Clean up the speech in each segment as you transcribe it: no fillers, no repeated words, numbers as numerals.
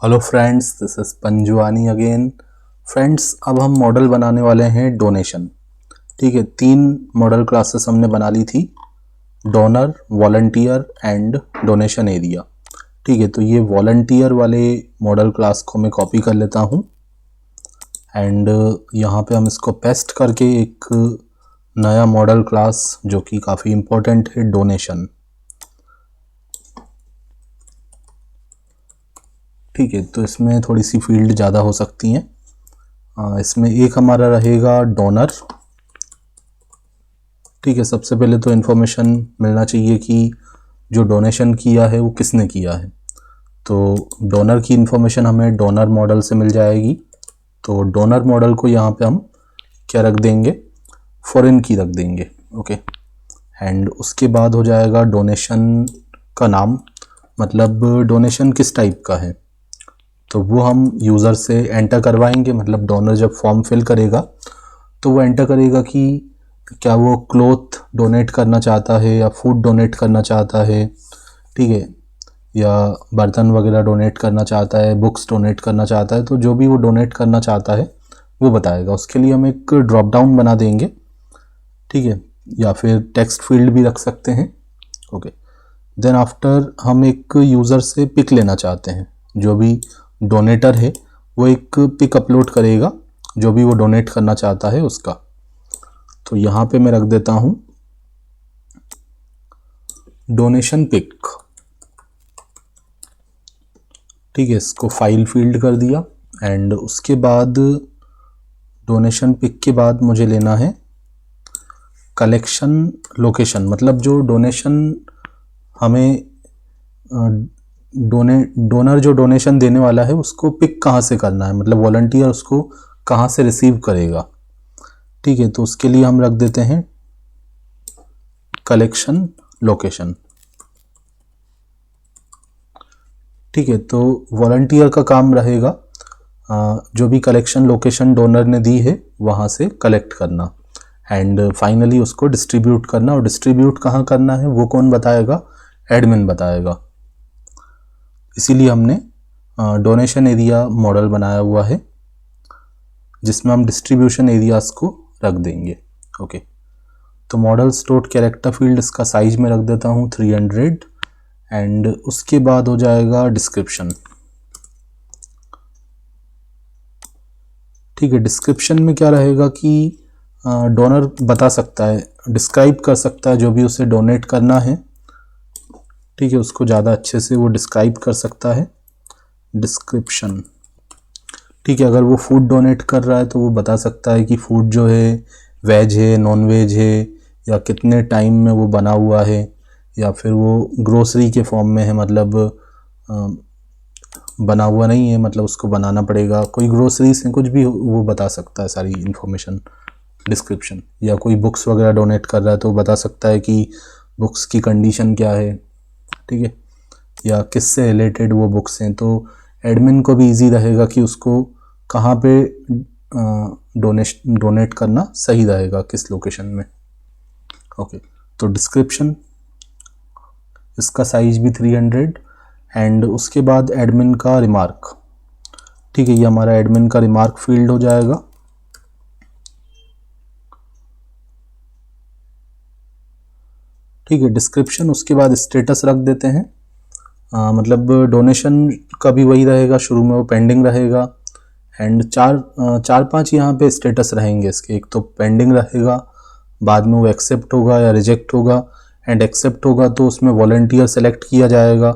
Hello friends, this is Panjuani again. Friends, अब हम model बनाने वाले हैं डोनेशन। ठीक है, 3 मॉडल क्लासेस हमने बना ली थी, donor, volunteer and donation area. ठीक है, तो ये वॉलंटियर वाले मॉडल क्लास को मैं कॉपी कर लेता हूँ एंड यहाँ पे हम इसको पेस्ट करके एक नया मॉडल क्लास जो कि काफ़ी इम्पोर्टेंट है, डोनेशन। ठीक है, तो इसमें थोड़ी सी फील्ड ज़्यादा हो सकती हैं। इसमें एक हमारा रहेगा डोनर। ठीक है, सबसे पहले तो इन्फॉर्मेशन मिलना चाहिए कि जो डोनेशन किया है वो किसने किया है। तो डोनर की इन्फॉर्मेशन हमें डोनर मॉडल से मिल जाएगी। तो डोनर मॉडल को यहाँ पे हम क्या रख देंगे, फॉरेन की रख देंगे। ओके, एंड उसके बाद हो जाएगा डोनेशन का नाम, मतलब डोनेशन किस टाइप का है तो वो हम यूज़र से एंटर करवाएंगे। मतलब डोनर जब फॉर्म फिल करेगा तो वो एंटर करेगा कि क्या वो क्लोथ डोनेट करना चाहता है या फूड डोनेट करना चाहता है, ठीक है, या बर्तन वगैरह डोनेट करना चाहता है, बुक्स डोनेट करना चाहता है। तो जो भी वो डोनेट करना चाहता है वो बताएगा। उसके लिए हम एक ड्रॉप डाउन बना देंगे, ठीक है, या फिर टेक्स्ट फील्ड भी रख सकते हैं। ओके, देन आफ्टर हम एक यूज़र से पिक लेना चाहते हैं। जो भी डोनेटर है वो एक पिक अपलोड करेगा जो भी वो डोनेट करना चाहता है उसका। तो यहाँ पे मैं रख देता हूँ डोनेशन पिक। ठीक है, इसको फाइल फील्ड कर दिया एंड उसके बाद डोनेशन पिक के बाद मुझे लेना है कलेक्शन लोकेशन। मतलब जो डोनेशन हमें डोनर जो डोनेशन देने वाला है उसको पिक कहाँ से करना है, मतलब वॉलंटियर उसको कहाँ से रिसीव करेगा। ठीक है, तो उसके लिए हम रख देते हैं कलेक्शन लोकेशन। ठीक है, तो वॉलंटियर का काम रहेगा जो भी कलेक्शन लोकेशन डोनर ने दी है वहाँ से कलेक्ट करना एंड फाइनली उसको डिस्ट्रीब्यूट करना। और डिस्ट्रीब्यूट कहाँ करना है वो कौन बताएगा, एडमिन बताएगा। इसीलिए हमने डोनेशन एरिया मॉडल बनाया हुआ है जिसमें हम डिस्ट्रीब्यूशन एरियाज को रख देंगे। ओके, तो मॉडल्स डॉट कैरेक्टर फील्ड इसका साइज में रख देता हूँ 300 एंड उसके बाद हो जाएगा डिस्क्रिप्शन। ठीक है, डिस्क्रिप्शन में क्या रहेगा कि डोनर बता सकता है, डिस्क्राइब कर सकता है जो भी उसे डोनेट करना है। ठीक है, उसको ज़्यादा अच्छे से वो डिस्क्राइब कर सकता है, डिस्क्रिप्शन। ठीक है, अगर वो फूड डोनेट कर रहा है तो वो बता सकता है कि फूड जो है वेज है, नॉन वेज है, या कितने टाइम में वो बना हुआ है, या फिर वो ग्रोसरी के फॉर्म में है, मतलब बना हुआ नहीं है, मतलब उसको बनाना पड़ेगा। कोई ग्रोसरीज हैं, कुछ भी वो बता सकता है सारी इन्फॉर्मेशन डिस्क्रिप्शन। या कोई बुक्स वगैरह डोनेट कर रहा है तो वो बता सकता है कि बुक्स की कंडीशन क्या है, ठीक है, या किससे रिलेटेड वो बुक्स हैं। तो एडमिन को भी इजी रहेगा कि उसको कहाँ पे डोनेट करना सही रहेगा, किस लोकेशन में। ओके, तो डिस्क्रिप्शन इसका साइज भी 300 एंड उसके बाद एडमिन का रिमार्क। ठीक है, ये हमारा एडमिन का रिमार्क फील्ड हो जाएगा। ठीक है, डिस्क्रिप्शन उसके बाद स्टेटस रख देते हैं। मतलब डोनेशन का भी वही रहेगा, शुरू में वो पेंडिंग रहेगा एंड चार पांच यहाँ पे स्टेटस रहेंगे इसके। एक तो पेंडिंग रहेगा, बाद में वो एक्सेप्ट होगा या रिजेक्ट होगा, एंड एक्सेप्ट होगा तो उसमें वॉलंटियर सेलेक्ट किया जाएगा।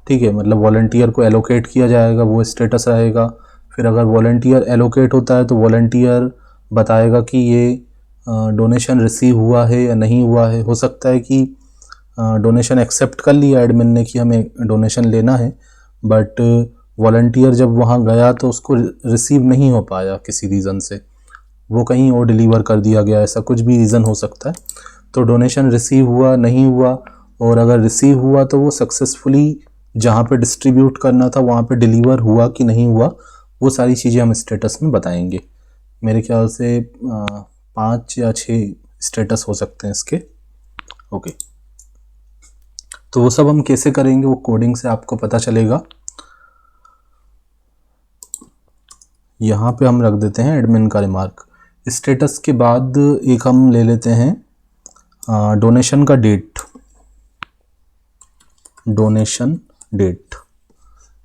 ठीक है, मतलब वॉलंटियर को एलोकेट किया जाएगा, वो स्टेटस रहेगा। फिर अगर वॉलंटियर एलोकेट होता है तो वॉलंटियर बताएगा कि ये डोनेशन रिसीव हुआ है या नहीं हुआ है। हो सकता है कि डोनेशन एक्सेप्ट कर लिया एडमिन ने कि हमें डोनेशन लेना है, बट वॉलंटियर जब वहाँ गया तो उसको रिसीव नहीं हो पाया किसी रीज़न से, वो कहीं और डिलीवर कर दिया गया, ऐसा कुछ भी रीज़न हो सकता है। तो डोनेशन रिसीव हुआ नहीं हुआ, और अगर रिसीव हुआ तो वो सक्सेसफुली जहाँ पे डिस्ट्रीब्यूट करना था वहाँ पे डिलीवर हुआ कि नहीं हुआ, वो सारी चीज़ें हम स्टेटस में बताएंगे। मेरे ख्याल से 5 या 6 स्टेटस हो सकते हैं इसके। ओके, तो वो सब हम कैसे करेंगे वो कोडिंग से आपको पता चलेगा। यहाँ पे हम रख देते हैं एडमिन का रिमार्क। स्टेटस के बाद एक हम ले लेते हैं डोनेशन का date, donation date,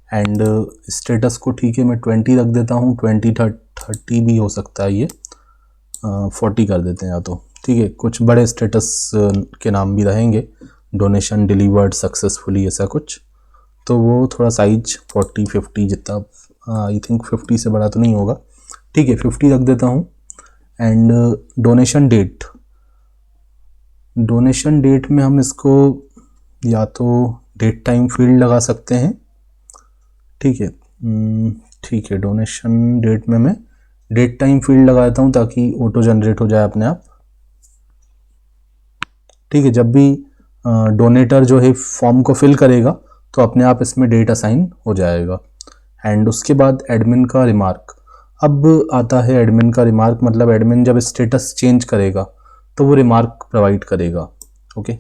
and status को ठीक है मैं 20 रख देता हूँ, 20 30 भी हो सकता है, ये 40 कर देते हैं या तो, ठीक है। कुछ बड़े स्टेटस के नाम भी रहेंगे, डोनेशन डिलीवर्ड सक्सेसफुली ऐसा कुछ, तो वो थोड़ा साइज 40 50 जितना, आई थिंक 50 से बड़ा तो नहीं होगा, ठीक है 50 रख देता हूँ। And donation date, donation date में हम इसको या तो डेट टाइम फील्ड लगा सकते हैं, ठीक है, ठीक है। डोनेशन डेट में मैं डेट टाइम फील्ड लगा देता हूँ ताकि ऑटो जनरेट हो जाए अपने आप, ठीक है। जब भी डोनेटर जो है फॉर्म को फिल करेगा तो अपने आप इसमें डेट असाइन हो जाएगा। एंड उसके बाद एडमिन का रिमार्क, अब आता है एडमिन का रिमार्क, मतलब एडमिन जब स्टेटस चेंज करेगा तो वो रिमार्क प्रोवाइड करेगा, ओके।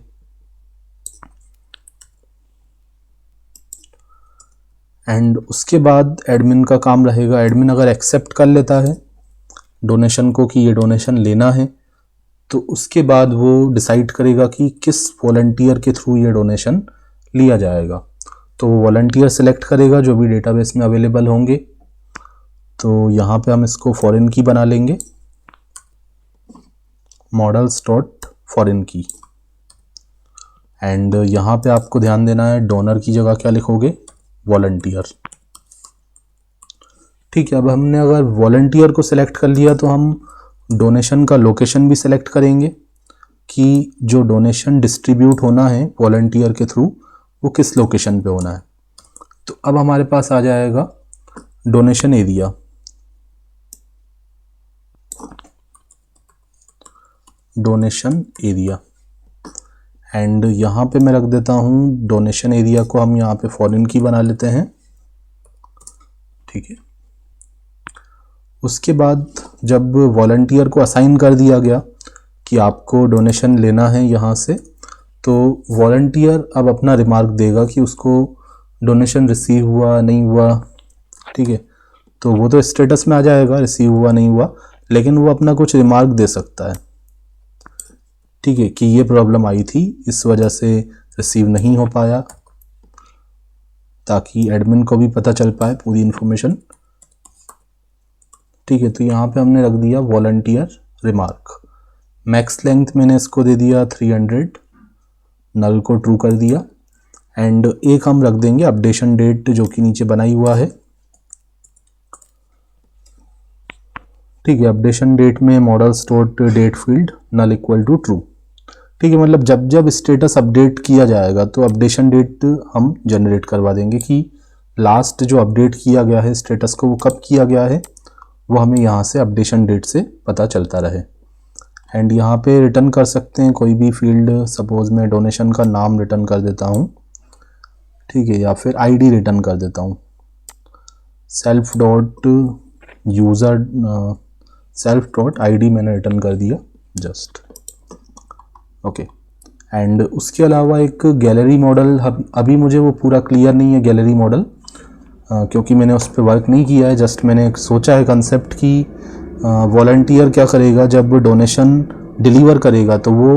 एंड उसके बाद एडमिन का काम रहेगा, एडमिन अगर एक्सेप्ट कर लेता है डोनेशन को कि ये डोनेशन लेना है, तो उसके बाद वो डिसाइड करेगा कि किस वॉलंटियर के थ्रू ये डोनेशन लिया जाएगा। तो वो वॉलंटियर सेलेक्ट करेगा जो भी डेटाबेस में अवेलेबल होंगे। तो यहाँ पे हम इसको फॉरेन की बना लेंगे, मॉडल्स डॉट फॉरेन की। एंड यहाँ पे आपको ध्यान देना है, डोनर की जगह क्या लिखोगे, वॉलंटियर, ठीक है। अब हमने अगर वॉलंटियर को सिलेक्ट कर लिया तो हम डोनेशन का लोकेशन भी सिलेक्ट करेंगे कि जो डोनेशन डिस्ट्रीब्यूट होना है वॉलंटियर के थ्रू वो किस लोकेशन पे होना है। तो अब हमारे पास आ जाएगा donation area, donation area, and यहाँ पे मैं रख देता हूँ डोनेशन एरिया को हम यहाँ पे फॉरेन की बना लेते हैं, ठीक है। उसके बाद जब वॉलंटियर को असाइन कर दिया गया कि आपको डोनेशन लेना है यहाँ से, तो वॉलंटियर अब अपना रिमार्क देगा कि उसको डोनेशन रिसीव हुआ नहीं हुआ, ठीक है। तो वो तो स्टेटस में आ जाएगा रिसीव हुआ नहीं हुआ, लेकिन वो अपना कुछ रिमार्क दे सकता है, ठीक है, कि ये प्रॉब्लम आई थी इस वजह से रिसीव नहीं हो पाया, ताकि एडमिन को भी पता चल पाए पूरी इन्फॉर्मेशन, ठीक है। तो यहाँ पे हमने रख दिया वॉलंटियर रिमार्क। मैक्स लेंथ मैंने इसको दे दिया 300, नल को ट्रू कर दिया। एंड एक हम रख देंगे अपडेशन डेट जो कि नीचे बनाई हुआ है, ठीक है। अपडेशन डेट में models dot date field null equal to true, ठीक है। मतलब जब जब स्टेटस अपडेट किया जाएगा तो अपडेशन डेट हम जनरेट करवा देंगे कि लास्ट जो अपडेट किया गया है स्टेटस को वो कब किया गया है, वो हमें यहाँ से अपडेशन डेट से पता चलता रहे। एंड यहाँ पे रिटर्न कर सकते हैं कोई भी फील्ड, सपोज मैं डोनेशन का नाम रिटर्न कर देता हूँ, ठीक है, या फिर आईडी रिटर्न कर देता हूँ, self dot user self dot ID मैंने रिटर्न कर दिया जस्ट, ओके। एंड उसके अलावा एक गैलरी मॉडल, अभी मुझे वो पूरा क्लियर नहीं है गैलरी मॉडल, क्योंकि मैंने उस पर वर्क नहीं किया है, जस्ट मैंने सोचा है कंसेप्ट कि वॉलंटियर क्या करेगा जब डोनेशन डिलीवर करेगा तो वो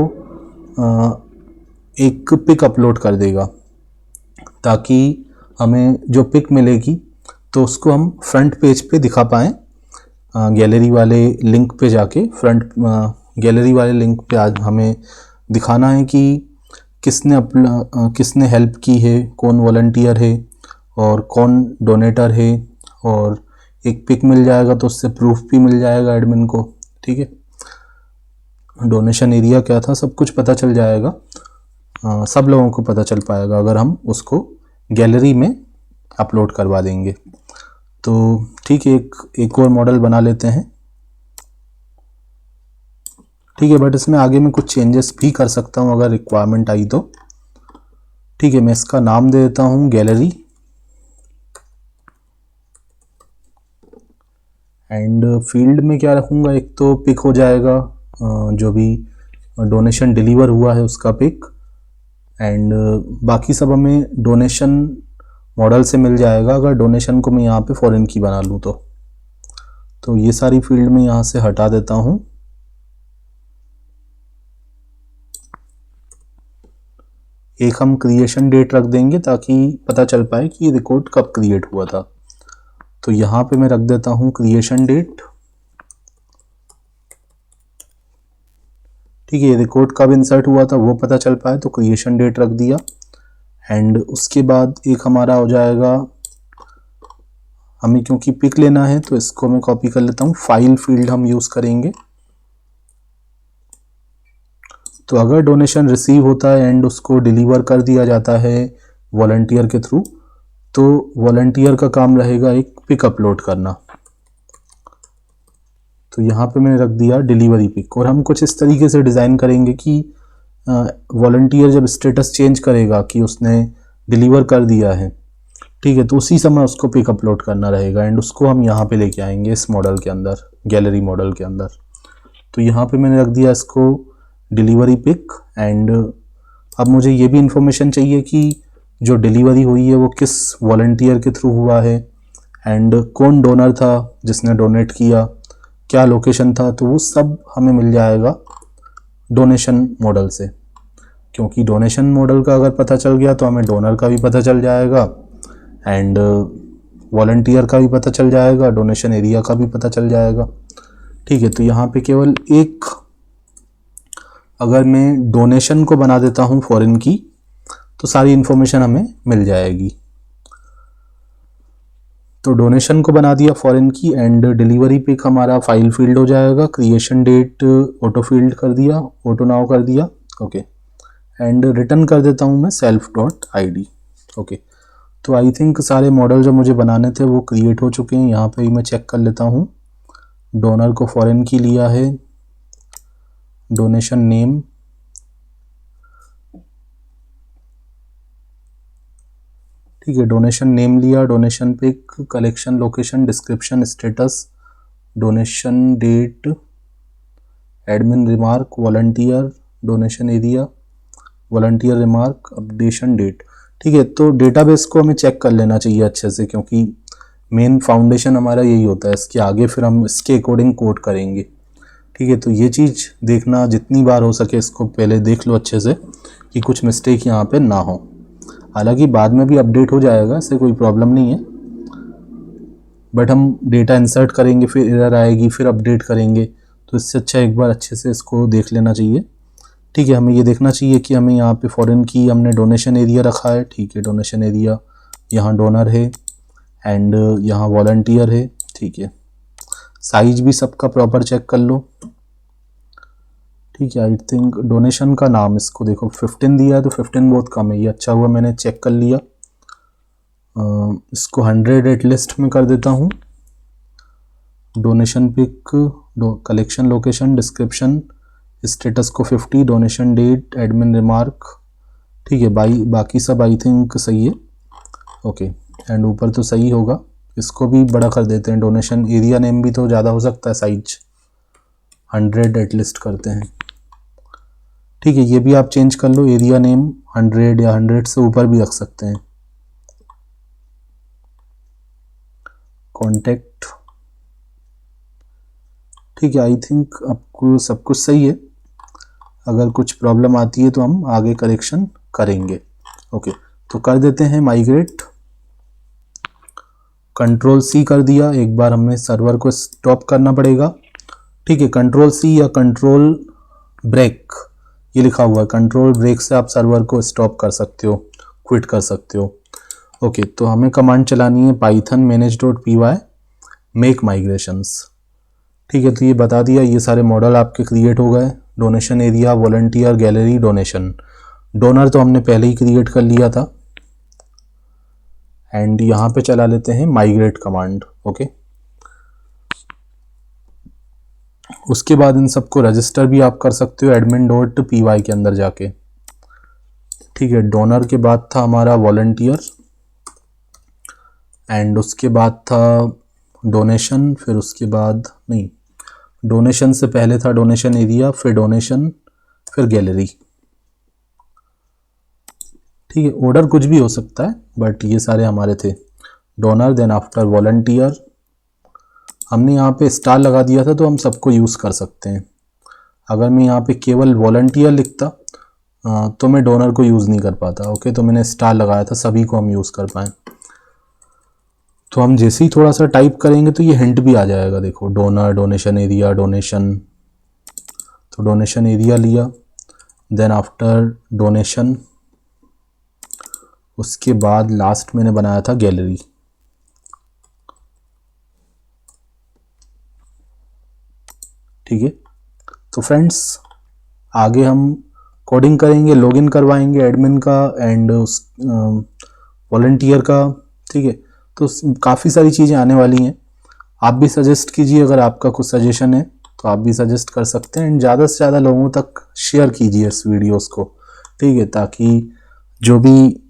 एक पिक अपलोड कर देगा, ताकि हमें जो पिक मिलेगी तो उसको हम फ्रंट पेज पे दिखा पाएँ, गैलरी वाले लिंक पे जाके फ्रंट गैलरी वाले लिंक पे आज हमें दिखाना है कि किसने हेल्प की है, कौन वॉलंटियर है और कौन डोनेटर है, और एक पिक मिल जाएगा तो उससे प्रूफ भी मिल जाएगा एडमिन को, ठीक है। डोनेशन एरिया क्या था सब कुछ पता चल जाएगा, सब लोगों को पता चल पाएगा अगर हम उसको गैलरी में अपलोड करवा देंगे। तो ठीक है, एक और मॉडल बना लेते हैं, ठीक है। बट इसमें आगे मैं कुछ चेंजेस भी कर सकता हूँ अगर रिक्वायरमेंट आई तो, ठीक है। मैं इसका नाम दे देता हूँ गैलरी, एंड फील्ड में क्या रखूँगा, एक तो पिक हो जाएगा जो भी डोनेशन डिलीवर हुआ है उसका पिक, एंड बाकी सब हमें डोनेशन मॉडल से मिल जाएगा अगर डोनेशन को मैं यहाँ पे फॉरेन की बना लूँ तो, तो ये सारी फील्ड में यहाँ से हटा देता हूँ। एक हम क्रिएशन डेट रख देंगे ताकि पता चल पाए कि ये रिकॉर्ड कब क्रिएट हुआ था। तो यहाँ पे मैं रख देता हूँ क्रिएशन डेट। ठीक है, रिकॉर्ड कब इंसर्ट हुआ था वो पता चल पाए तो क्रिएशन डेट रख दिया। एंड उसके बाद एक हमारा हो जाएगा, हमें क्योंकि पिक लेना है तो इसको मैं कॉपी कर लेता हूँ, फाइल फील्ड हम यूज करेंगे। तो अगर डोनेशन रिसीव होता है एंड उसको डिलीवर कर दिया जाता है वॉलंटियर के थ्रू, तो वॉलंटियर का काम रहेगा एक पिक अपलोड करना। तो यहाँ पे मैंने रख दिया डिलीवरी पिक। और हम कुछ इस तरीके से डिज़ाइन करेंगे कि वॉलंटियर जब स्टेटस चेंज करेगा कि उसने डिलीवर कर दिया है, ठीक है, तो उसी समय उसको पिक अपलोड करना रहेगा एंड उसको हम यहाँ पे लेके आएंगे इस मॉडल के अंदर, गैलरी मॉडल के अंदर। तो यहाँ पे मैंने रख दिया इसको डिलीवरी पिक। एंड अब मुझे ये भी इंफॉर्मेशन चाहिए कि जो डिलीवरी हुई है वो किस वॉलंटियर के थ्रू हुआ है एंड कौन डोनर था जिसने डोनेट किया, क्या लोकेशन था, तो वो सब हमें मिल जाएगा डोनेशन मॉडल से। क्योंकि डोनेशन मॉडल का अगर पता चल गया तो हमें डोनर का भी पता चल जाएगा एंड वॉलंटियर का भी पता चल जाएगा, डोनेशन एरिया का भी पता चल जाएगा। ठीक है, तो यहाँ पे केवल एक, अगर मैं डोनेशन को बना देता हूँ फॉरेन की तो सारी इन्फॉर्मेशन हमें मिल जाएगी। तो डोनेशन को बना दिया फॉरेन की एंड डिलीवरी पिक हमारा फाइल फील्ड हो जाएगा, क्रिएशन डेट ऑटो फील्ड कर दिया, ऑटो नाउ कर दिया। ओके, एंड रिटर्न कर देता हूँ मैं self.id। ओके, तो आई थिंक सारे मॉडल जो मुझे बनाने थे वो क्रिएट हो चुके हैं। यहाँ पे ही मैं चेक कर लेता हूँ, डोनर को फॉरेन की लिया है, डोनेशन नेम, ठीक है, डोनेशन नेम लिया, donation pick, collection location, description, status, donation date, admin remark, volunteer, donation area, volunteer remark, updation date. ठीक है, तो डेटाबेस को हमें चेक कर लेना चाहिए अच्छे से, क्योंकि मेन फाउंडेशन हमारा यही होता है, इसके आगे फिर हम इसके अकॉर्डिंग कोड करेंगे। ठीक है, तो ये चीज़ देखना, जितनी बार हो सके इसको पहले देख लो अच्छे से कि कुछ मिस्टेक यहाँ पे ना हो। हालांकि बाद में भी अपडेट हो जाएगा, इससे कोई प्रॉब्लम नहीं है, बट हम डेटा इंसर्ट करेंगे फिर एरर आएगी, फिर अपडेट करेंगे, तो इससे अच्छा एक बार अच्छे से इसको देख लेना चाहिए। ठीक है, हमें ये देखना चाहिए कि हमें यहाँ पे फॉरेन की हमने डोनेशन एरिया रखा है। ठीक है, डोनेशन एरिया, यहाँ डोनर है एंड यहाँ वॉलंटियर है। ठीक है, साइज भी सबका प्रॉपर चेक कर लो। ठीक है, आई थिंक डोनेशन का नाम इसको देखो 15 दिया है तो 15 बहुत कम है, ये अच्छा हुआ मैंने चेक कर लिया। इसको 100 एट लिस्ट में कर देता हूँ। Donation pick, collection location, description, status को 50, डोनेशन डेट, एडमिन रिमार्क। ठीक है, बाकी सब आई थिंक सही है। ओके, एंड ऊपर तो सही होगा, इसको भी बड़ा कर देते हैं। डोनेशन एरिया नेम भी तो ज़्यादा हो सकता है, साइज 100 एट लिस्ट करते हैं। ठीक है, ये भी आप चेंज कर लो, एरिया नेम 100 या 100 से ऊपर भी रख सकते हैं। कॉन्टेक्ट, ठीक है, आई थिंक आपको सब कुछ सही है। अगर कुछ प्रॉब्लम आती है तो हम आगे करेक्शन करेंगे। ओके, तो कर देते हैं माइग्रेट। कंट्रोल सी कर दिया, एक बार हमें सर्वर को स्टॉप करना पड़ेगा। ठीक है, कंट्रोल सी या कंट्रोल ब्रेक ये लिखा हुआ है, कंट्रोल ब्रेक से आप सर्वर को स्टॉप कर सकते हो, क्विट कर सकते हो। ओके, तो हमें कमांड चलानी है python manage.py मेक माइग्रेशंस। ठीक है, तो ये बता दिया, ये सारे मॉडल आपके क्रिएट हो गए, donation area, volunteer, gallery, donation. Donor तो हमने पहले ही क्रिएट कर लिया था एंड यहाँ पे चला लेते हैं माइग्रेट कमांड। ओके, उसके बाद इन सबको रजिस्टर भी आप कर सकते हो admin.py के अंदर जाके। ठीक है, डोनर के बाद था हमारा वॉलंटियर एंड उसके बाद था डोनेशन, फिर उसके बाद नहीं, डोनेशन से पहले था डोनेशन एरिया, फिर डोनेशन, फिर गैलरी। ठीक है, ऑर्डर कुछ भी हो सकता है बट ये सारे हमारे थे, डोनर, देन आफ्टर वॉलंटियर, हमने यहाँ पे स्टार लगा दिया था तो हम सबको यूज़ कर सकते हैं। अगर मैं यहाँ पे केवल वॉलंटियर लिखता तो मैं डोनर को यूज़ नहीं कर पाता। ओके, तो मैंने स्टार लगाया था सभी को हम यूज़ कर पाएँ। तो हम जैसे ही थोड़ा सा टाइप करेंगे तो ये हिंट भी आ जाएगा। देखो, डोनर, डोनेशन एरिया, डोनेशन। तो डोनेशन एरिया लिया, देन आफ्टर डोनेशन, उसके बाद लास्ट मैंने बनाया था गैलरी। ठीक है, तो फ्रेंड्स आगे हम कोडिंग करेंगे, लॉगिन करवाएंगे एडमिन का एंड उस वॉलंटियर का। ठीक है, तो काफ़ी सारी चीज़ें आने वाली हैं। आप भी सजेस्ट कीजिए, अगर आपका कुछ सजेशन है तो आप भी सजेस्ट कर सकते हैं। एंड ज़्यादा से ज़्यादा लोगों तक शेयर कीजिए इस वीडियोस को। ठीक है, ताकि जो भी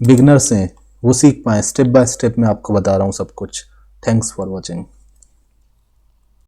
बिगनर्स हैं वो सीख पाएँ। स्टेप बाय स्टेप मैं आपको बता रहा हूँ सब कुछ। Thanks for watching.